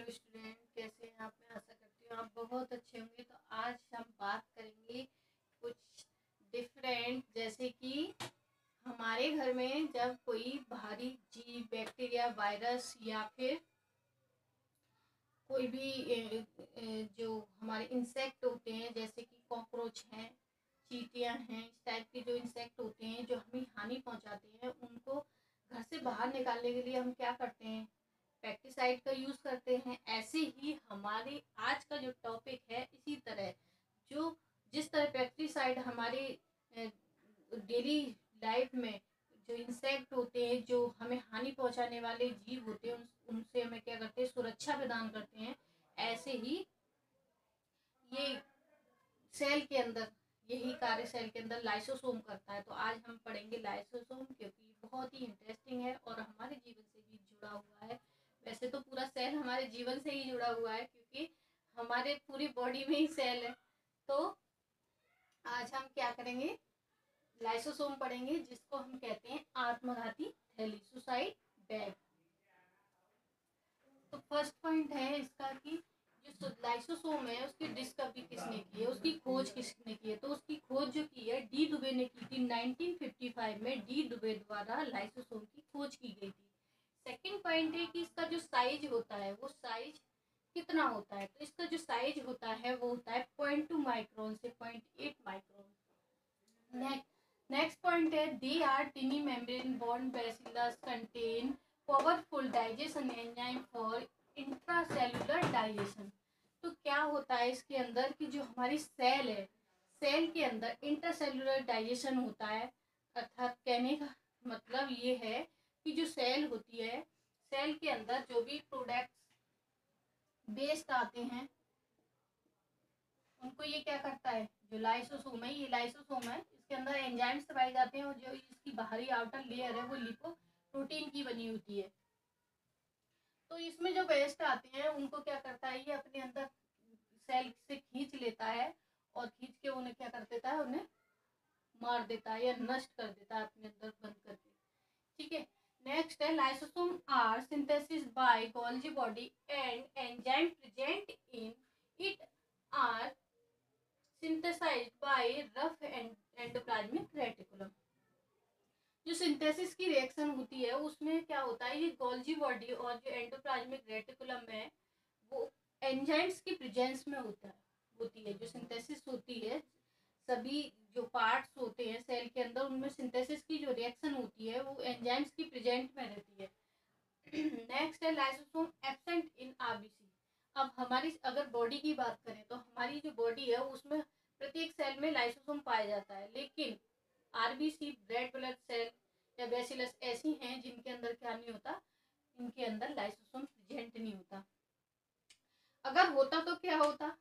Hello student, कैसे हैं आप? मैं आशा करती हूँ आप बहुत अच्छे होंगे। तो आज हम बात करेंगे कुछ डिफरेंट, जैसे कि हमारे घर में जब कोई बाहरी जीव, बैक्टीरिया, वायरस या फिर कोई भी जो हमारे इंसेक्ट होते हैं, जैसे कि कॉकरोच हैं, चींटियां हैं, इस टाइप के जो इंसेक्ट होते हैं जो हमें हानि पहुंचाते हैं, उनको घर से बाहर निकालने के लिए हम क्या करते हैं? पेस्टिसाइड का यूज करते हैं। ऐसे ही हमारे आज का जो टॉपिक है, इसी तरह जो जिस तरह पेस्टिसाइड हमारे डेली लाइफ में जो इंसेक्ट होते हैं, जो हमें हानि पहुंचाने वाले जीव होते हैं, उनसे हमें क्या करते हैं? सुरक्षा प्रदान करते हैं। ऐसे ही ये सेल के अंदर, यही कार्य सेल के अंदर लाइसोसोम करता है। तो आज हम पढ़ेंगे लाइसोसोम, क्योंकि बहुत ही इंटरेस्टिंग है और हमारे जीवन से भी जुड़ा हुआ है। वैसे तो पूरा सेल हमारे जीवन से ही जुड़ा हुआ है, क्योंकि हमारे पूरी बॉडी में ही सेल है। तो आज हम क्या करेंगे? लाइसोसोम पढ़ेंगे, जिसको हम कहते हैं आत्मघाती थैली, सुसाइड बैग। तो फर्स्ट पॉइंट है इसका कि जो लाइसोसोम है उसकी डिस्कवरी किसने की है, उसकी खोज किसने की है? तो उसकी खोज जो की है डी दुबे ने की थी। 1955 में डी दुबे द्वारा लाइसोसोम की खोज की गई थी। सेकंड पॉइंट है कि इसका जो साइज होता है, वो साइज कितना होता है? तो इसका जो साइज होता है वो होता है 0.2 माइक्रोन से 0.8 माइक्रोन। नेक्स्ट पॉइंट है दे आर टिनी मेम्ब्रेन बॉर्न bacillus contain powerful digestion enzyme for intracellular digestion. तो क्या होता है इसके अंदर कि जो हमारी सेल है, सेल के अंदर इंटरसेल्युलर डाइजेशन होता है। अर्थात कहने का मतलब ये है कि जो सेल होती है, सेल के अंदर जो भी प्रोडक्ट्स वेस्ट आते हैं, उनको ये क्या करता है? जो लाइसोसोम है, ये लाइसोसोम है, इसके अंदर एंजाइम्स पाए जाते हैं और जो इसकी बाहरी आउटर लेयर है वो लिपोप्रोटीन की बनी होती है। तो इसमें जो वेस्ट आते हैं उनको क्या करता है? ये अपने अंदर सेल से खींच लेता है और खींच के उन्हें क्या कर देता है? उन्हें मार देता है या नष्ट कर देता है अपने अंदर बंद करके। ठीक है। नेक्स्ट है lysosome are synthesis by Golgi body and enzyme present in it are synthesised by rough endoplasmic reticulum. जो सिंथेसिस की रिएक्शन होती है उसमें क्या होता है? ये गोल्गी बॉडी और जो एंडोप्लाज्मिक रेटिकुलम है वो एंजाइम्स की प्रेजेंस में होती है। जो सिंथेसिस होती है, सभी जो पार्ट्स होते हैं सेल के अंदर, उनमें सिंथेसिस की जो रिएक्शन होती है वो एंजाइम्स की प्रेजेंट में रहती है। नेक्स्ट है लाइसोसोम एब्सेंट इन आरबीसी। अब हमारी अगर बॉडी की बात करें तो हमारी जो बॉडी है उसमें प्रत्येक सेल में लाइसोसोम पाया जाता है, लेकिन आरबीसी, रेड ब्लड सेल या बेसिलस ऐसी हैं जिनके अंदर क्या नहीं होता? इनके अंदर लाइसोसोम प्रेजेंट नहीं होता। अगर होता तो क्या होता?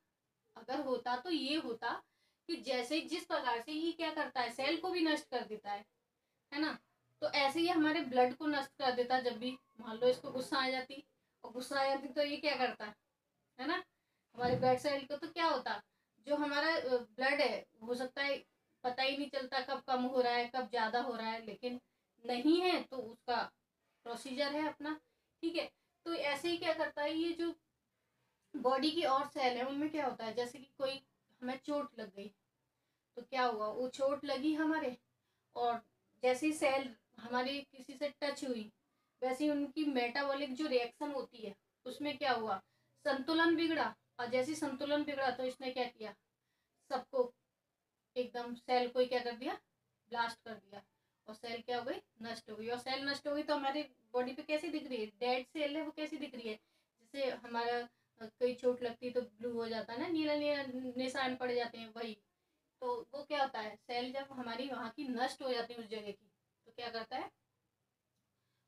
अगर होता तो ये होता कि जैसे जिस प्रकार से ये क्या करता है, सेल को भी नष्ट कर देता है ना? तो ऐसे ही हमारे ब्लड को नष्ट कर देता। जब भी मान लो इसको गुस्सा आ जाती, और गुस्सा आ जाती तो ये क्या करता है ना? हमारे ब्लड सेल को तो क्या होता? जो हमारा ब्लड है, हो सकता है पता ही नहीं चलता कब कम हो रहा है, कब ज्यादा हो रहा है, लेकिन नहीं है तो उसका प्रोसीजर है अपना। ठीक है। तो ऐसे ही क्या करता है, ये जो बॉडी की और सेल है उनमें क्या होता है, जैसे कि कोई हमें चोट लग गई तो क्या हुआ? वो चोट लगी हमारे, और जैसी सेल हमारी किसी से टच हुई, वैसे ही उनकी मेटाबॉलिक जो रिएक्शन होती है उसमें क्या हुआ? संतुलन बिगड़ा। और जैसे संतुलन बिगड़ा तो इसने क्या किया? सबको एकदम सेल को ही क्या कर दिया? ब्लास्ट कर दिया, और सेल क्या हो गई? नष्ट हो गई। और सेल नष्ट हो गई तो हमारी बॉडी पे कैसी दिख रही है? डेड सेल है, वो कैसी दिख रही है? जैसे हमारा कोई चोट लगती है तो ब्लू हो जाता है ना, नीला नीला निशान पड़ जाते हैं, वही। तो वो क्या होता है? सेल जब हमारी वहाँ की नष्ट हो जाती है उस जगह की, तो क्या करता है?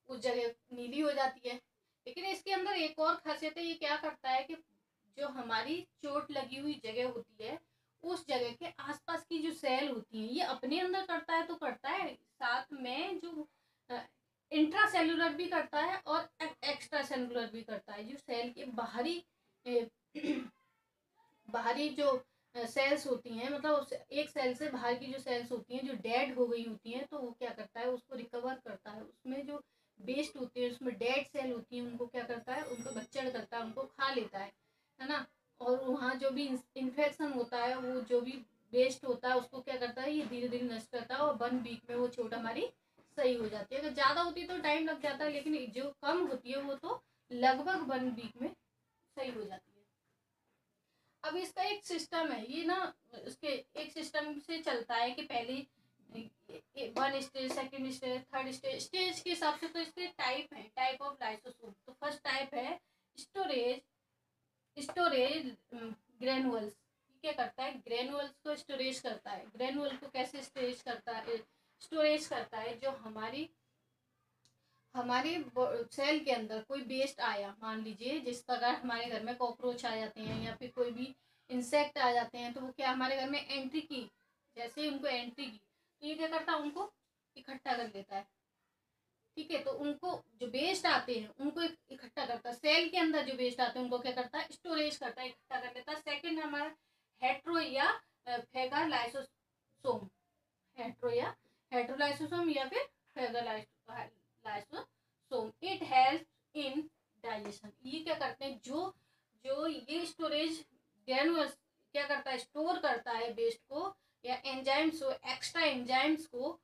उस जगह नीली हो जाती है। लेकिन इसके अंदर एक और खासियत है, ये क्या करता है कि जो हमारी चोट लगी हुई जगह होती है, उस जगह के आसपास की जो सेल होती है, ये अपने अंदर करता है तो करता है, साथ में जो इंट्रा सेलुलर भी करता है और एक्स्ट्रा सेलुलर भी करता है। जो सेल के बाहरी बाहरी जो सेल्स होती हैं, मतलब एक सेल से बाहर की जो सेल्स होती हैं जो डेड हो गई होती हैं, तो वो क्या करता है? उसको रिकवर करता है। उसमें जो वेस्ट होते हैं, उसमें डेड सेल होती है, उनको क्या करता है, उनको भक्षण करता है, उनको खा लेता है ना। और वहाँ जो भी इन्फेक्शन होता है, वो जो भी वेस्ट होता है उसको क्या करता है, ये धीरे धीरे नष्ट करता है, और 1 वीक में वो चोट हमारी सही हो जाती है। अगर ज़्यादा होती है तो टाइम लग जाता है, लेकिन जो कम होती है वो तो लगभग 1 वीक में सही हो जाती है। अब इसका एक सिस्टम है, ये ना इसके एक सिस्टम से चलता है कि पहले 1 stage, second stage, third stage, stage के हिसाब से तो इसके टाइप है, टाइप ऑफ लाइसोसोम। तो फर्स्ट टाइप है स्टोरेज ग्रेनुअल्स। क्या करता है, ग्रेनुअल्स को स्टोरेज करता है। ग्रेनुअल को कैसे स्टोरेज करता है, जो हमारे सेल के अंदर कोई वेस्ट आया, मान लीजिए जिस प्रकार हमारे घर में कॉकरोच आ जाते हैं या फिर कोई भी इंसेक्ट आ जाते हैं, तो वो क्या हमारे घर में एंट्री की, जैसे ही उनको एंट्री की तो ये क्या करता है, उनको इकट्ठा कर लेता है। ठीक है, तो उनको जो वेस्ट आते हैं उनको इकट्ठा करता है। सेल के अंदर जो वेस्ट आते हैं उनको क्या करता है, स्टोरेज करता है, इकट्ठा कर लेता है। सेकंड हमारा हेट्रो या फेगोलाइसोसोम, हेट्रोलाइसोसोम या फिर phagolysosome. It help in digestion. ये क्या करते हैं, जो जो ये स्टोरेज ग्रेनुअल्स क्या करता है, स्टोर करता है वेस्ट को या एंजाइम्स को, एक्स्ट्रा एंजाइम्स को,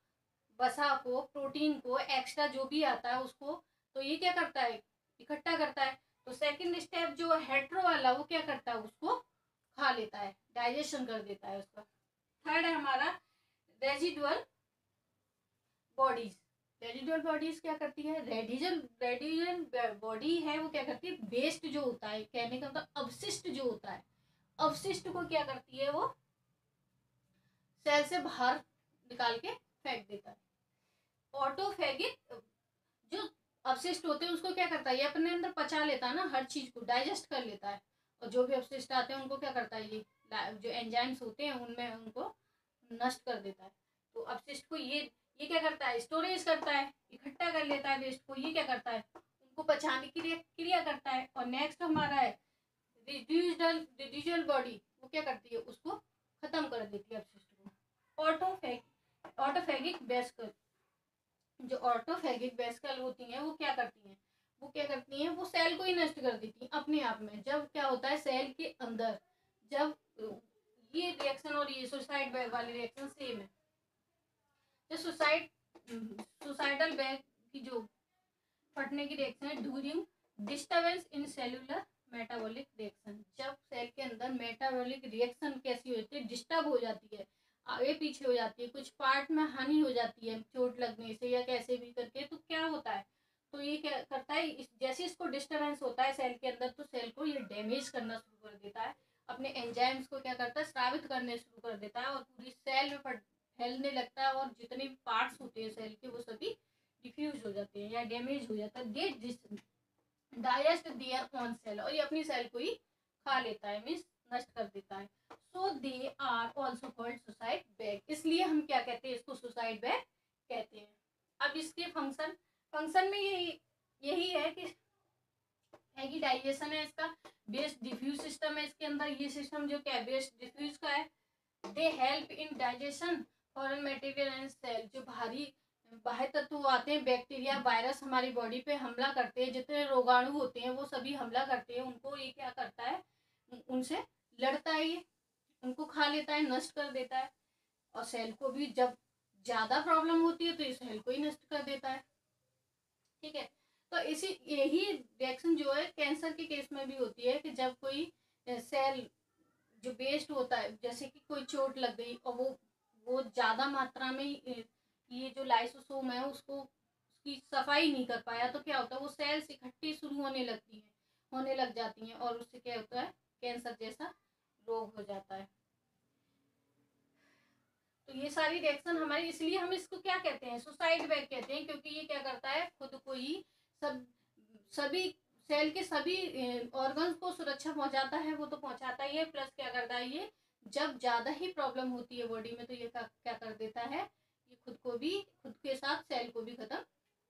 वसा को, प्रोटीन को, एक्स्ट्रा जो भी आता है उसको, तो ये क्या करता है, इकट्ठा करता है। तो सेकंड स्टेप जो हेट्रो वाला, वो क्या करता है, उसको खा लेता है, डाइजेशन कर देता है उसका। थर्ड है हमारा रेजिडुअल बॉडीज। रेडिडुअल बॉडीज क्या करती है, रेडिडुअल बॉडी है वो क्या करती है, वेस्ट जो होता है, कहने का मतलब अवशिष्ट जो होता है, अवशिष्ट को क्या करती है, वो सेल से बाहर निकाल के फेंक देता है। ऑटोफेगिक जो अवशिष्ट होते हैं उसको क्या करता है, ये अपने अंदर पचा लेता है ना, हर चीज को डाइजेस्ट कर लेता है। और जो भी अवशिष्ट आते हैं उनको क्या करता है, ये जो एंजाइम्स होते हैं उनमें उनको नष्ट कर देता है। तो अवशिष्ट को ये क्या करता है, स्टोरेज करता है, इकट्ठा कर लेता है वेस्ट को। ये क्या करता है, उनको पचाने की क्रिया करता है। और नेक्स्ट हमारा है रिड्यूजल बॉडी, वो क्या करती है, उसको खत्म कर देती है अवशिष्ट को। ऑटोफेगिक वेस्कल, जो ऑटोफेगिक वेस्कल होती हैं वो क्या करती हैं, वो सेल को ही नष्ट कर देती हैं अपने आप में। जब क्या होता है, सेल के अंदर जब ये रिएक्शन और ये सुसाइड वाले रिएक्शन सेम है। जो सुसाइडल बैग की जो फटने की रिएक्शन है during disturbance in cellular metabolic reaction. जब सेल के अंदर मेटाबॉलिक रिएक्शन कैसी होती है, डिस्टर्ब हो जाती है, आगे पीछे हो जाती है, कुछ पार्ट में हानि हो जाती है चोट लगने से या कैसे भी करके, तो क्या होता है, तो ये क्या करता है, जैसे इसको डिस्टर्बेंस होता है सेल के अंदर, तो सेल को ये डैमेज करना शुरू कर देता है, अपने एंजाइम्स को क्या करता है, स्रावित करने शुरू कर देता है, और पूरी सेल में फैलने लगता है, और जितने भी पार्ट्स होते हैं सेल के वो सभी डिफ्यूज हो जाते हैं या डैमेज हो जाता है। दे डाइजेस्ट देयर ओन सेल, और ये अपनी सेल को ही खा लेता है, मीन्स नष्ट कर देता है। So they are also called suicide bag. इसलिए हम क्या कहते हैं, इसको सुसाइड बैग कहते हैं। अब इसके फंक्शन में यही है कि डाइजेशन है इसका, बेस्ट डिफ्यूज सिस्टम है इसके अंदर। ये सिस्टम जो क्या है, बेस्ट डिफ्यूज का है। They help in digestion foreign material and cell. जो बाह्य तत्व आते हैं, बैक्टीरिया, वायरस हमारी बॉडी पे हमला करते हैं, जितने रोगाणु होते हैं वो सभी हमला करते हैं, उनको ये क्या करता है, उनसे लड़ता है, ये उनको खा लेता है, नष्ट कर देता है। और सेल को भी जब ज्यादा प्रॉब्लम होती है तो ये सेल को ही नष्ट कर देता है। ठीक है, तो यही रिएक्शन जो है कैंसर के केस में भी होती है, कि जब कोई सेल जो वेस्ट होता है, जैसे कि कोई चोट लग गई और वो ज्यादा मात्रा में ये जो लाइसोसोम है उसकी सफाई नहीं कर पाया, तो क्या होता है, वो सेल्स इकट्ठी शुरू होने लग जाती हैं, और उससे क्या होता है, कैंसर जैसा रोग हो जाता है। तो ये सारी रिएक्शन हमारी, इसलिए हम इसको क्या कहते हैं, सुसाइड बैग कहते हैं, क्योंकि ये क्या करता है, खुद को ही सभी सेल के सभी ऑर्गन्स को सुरक्षा पहुंचाता है, वो तो पहुंचाता ही है, प्लस क्या करता है, ये जब ज्यादा ही प्रॉब्लम होती है बॉडी में, तो ये क्या कर देता है, ये खुद के साथ सेल को भी खत्म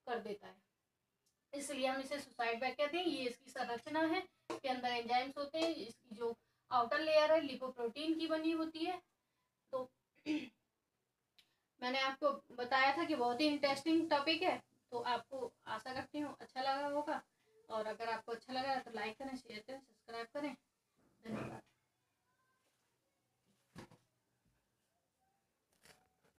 कर देता है। इसलिए हम इसे सुसाइड बैग कहते हैं। ये इसकी संरचना है, इसके अंदर एंजाइम्स होते हैं, इसकी जो आउटर लेयर है लिपोप्रोटीन की बनी होती है। तो मैंने आपको बताया था कि बहुत ही इंटरेस्टिंग टॉपिक है, तो आपको आशा करती हूँ अच्छा लगा होगा, और अगर आपको अच्छा लगा तो लाइक करें, शेयर करें, सब्सक्राइब करें।